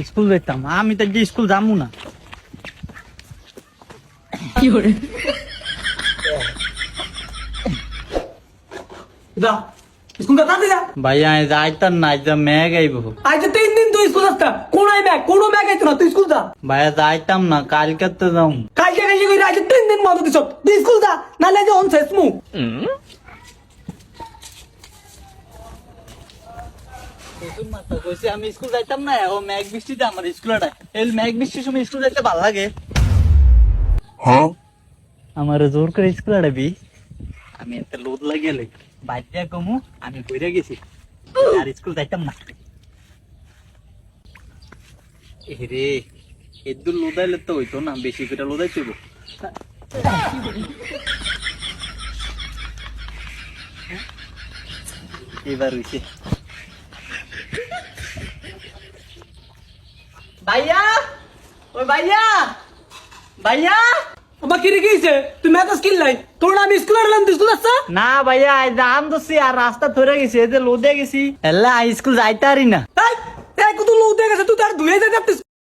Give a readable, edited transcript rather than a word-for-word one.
School যেতাম আমি তো স্কুল যাবো না। স্কুল কা দিলা ভাইয়া যাইতাম না, আজ ম্যাগ আইব। আজ 3 দিন তুই স্কুল আসতা কোনাই ব্যাগ কোনো ব্যাগ আইতো না তুই স্কুল যা ভাইয়া যাইতাম না, কালকে তো যাও। কালকে কালকে কইরা আজ 3 দিন বন্ধ দিছ তুই স্কুল যা নালে যে অন শেষ মু আমি স্কুল যাইতাম না, ও ম্যাগ বৃষ্টিতে আমার স্কুলটা এই ম্যাগ বৃষ্টির সময় স্কুল যাইতে ভালো লাগে। আমার জোর করে স্কুল আড়াবি, আমি একটা লোদ লাগিয়ে বাইরে কমু আমি বইরে গেছি আর স্কুল যাইতাম না। রে এদুর লোদাইলে তো হইতো না, বেশি করে লোদাই চইব। এবার হইছে ভাইয়া, ওই ভাইয়া ভাইয়া। আমা কি রে কইছে তুই ম্যাথ স্কিল নাই তোর না আমি স্কুল আড়লাম তুই স্কুল আসছ না ভাইয়া দাম দছি আর রাস্তা ধরে গেছি, এই যে লোদে গেছি এলা স্কুল যাইতে পারি না। এই এই কত লোক দেখে গেছে তুই তার ধুয়ে যাইতে